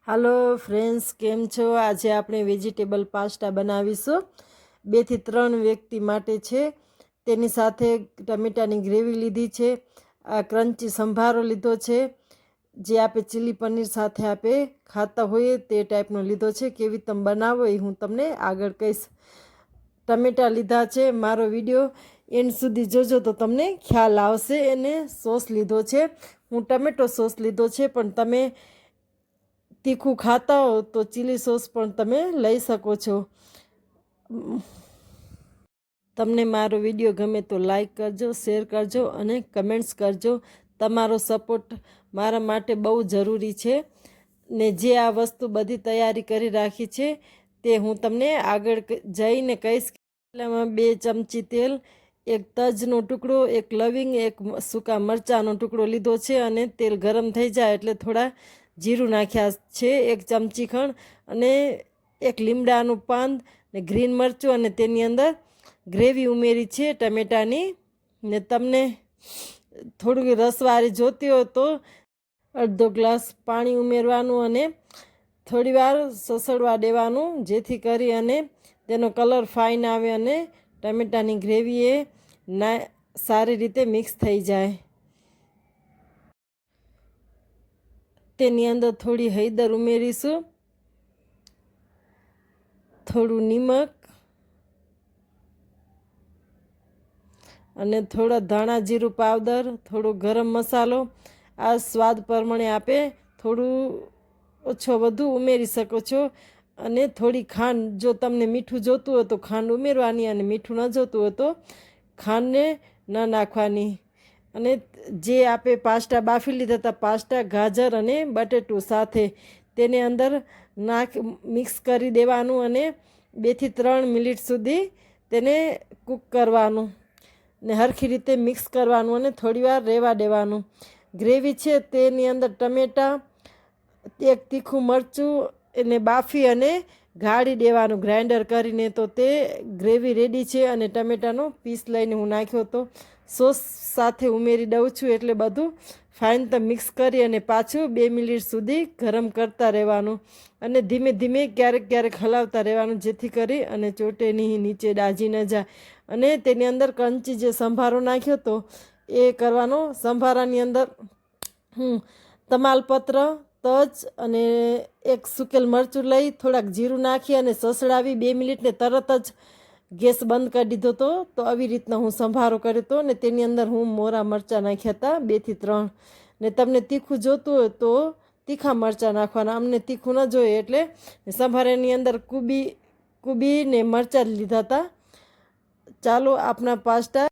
હાલો friends, કેમ છો? આજે આપણે વેજીટેબલ પાસ્તા બનાવીશું. 2 થી 3 વ્યક્તિ માટે છે. તેની સાથે ટમેટાની ગ્રેવી લીધી છે. આ ક્રન્ચી સંભારો લીધો છે, જે આપણે ચીલી પનીર સાથે આપણે ખાતા હોઈએ તે ટાઈપનો લીધો છે. કેવી તમે બનાવો એ હું તમને આગળ કહીશ. ટમેટા લીધા છે. મારો વિડીયો એન્ડ સુધી જોજો તો તમને ખ્યાલ આવશે. એને સોસ લીધો છે, હું ટમેટો સોસ લીધો છે, પણ તમે તીખું ખાતા હો તો ચીલી સોસ પણ તમે લઈ શકો છો. તમને મારો વિડીયો ગમે તો લાઈક કરજો, શેર કરજો અને કમેન્ટ્સ કરજો. તમારો સપોર્ટ મારા માટે બહુ જરૂરી છે. ને જે આ વસ્તુ બધી તૈયારી કરી રાખી છે તે હું તમને આગળ જઈને કહીશ. એટલામાં 2 ચમચી તેલ, 1 તજનો ટુકડો, 1 લવિંગ, 1 સૂકા મરચાંનો ટુકડો લીધો છે. અને તેલ ગરમ થઈ જાય એટલે થોડા જીરું નાખ્યા છે, 1 ચમચી ખંડ, અને 1 લીમડાનું પાન ને ગ્રીન મરચું, અને તેની અંદર ગ્રેવી ઉમેરી છે ટમેટાની. ને તમને થોડુંક રસવાળી જોતી હોય તો અડધો ગ્લાસ પાણી ઉમેરવાનું અને થોડીવાર સસડવા દેવાનું, જેથી કરી અને તેનો કલર ફાઇન આવે અને ટમેટાની ગ્રેવી એ સારી રીતે મિક્સ થઈ જાય. તેની અંદર થોડી હળદર ઉમેરીશું, થોડું નિમક અને થોડા ધાણા જીરું પાવડર, થોડો ગરમ મસાલો. આ સ્વાદ પ્રમાણે આપે થોડું ઓછો વધુ ઉમેરી શકો છો. અને થોડી ખાંડ, જો તમને મીઠું જોતું હોય તો ખાંડ ઉમેરવાની, અને મીઠું ન જોતું હોય તો ખાંડને ન નાખવાની. અને જે આપણે પાસ્તા બાફી લીધા હતા, પાસ્તા, ગાજર અને બટેટું સાથે તેને અંદર મિક્સ કરી દેવાનું અને 2 થી 3 મિનિટ સુધી તેને કૂક કરવાનું ને સરખી રીતે મિક્સ કરવાનું અને થોડીવાર રહેવા દેવાનું. ગ્રેવી છે તેની અંદર ટમેટાં, 1 તીખું મરચું એને બાફી અને ગાળી દેવાનું ગ્રાઇન્ડર કરીને. તો તે ગ્રેવી રેડી છે. અને ટમેટાનો પીસ લઈને હું નાખ્યો હતો. સોસ સાથે ઉમેરી દઉં છું, એટલે બધું ફાઇન તો મિક્સ કરી અને પાછું 2 મિનિટ સુધી ગરમ કરતા રહેવાનું. અને ધીમે ધીમે ક્યારેક ક્યારેક હલાવતા રહેવાનું, જેથી કરી અને ચોટે નહીં, નીચે દાજી ન જાય. અને તેની અંદર કંચી જે સંભારો નાખ્યો હતો એ કરવાનો. સંભારાની અંદર તમાલપત્ર, તજ અને 1 સૂકેલ મરચું લઈ થોડાક જીરું નાખી અને સસડાવી 2 મિનિટને તરત જ ગેસ બંધ કરી દીધો હતો. તો આવી રીતના હું સંભારો કર્યો હતો. ને તેની અંદર હું મોરા મરચાં નાખ્યા હતા 2 થી 3. ને તમને તીખું જોતું હોય તો તીખા મરચાં નાખવાના. અમને તીખું ન જોઈએ એટલે સંભારાની અંદર કુબી ને મરચાં લીધા હતા. ચાલો, આપણા પાસ્તા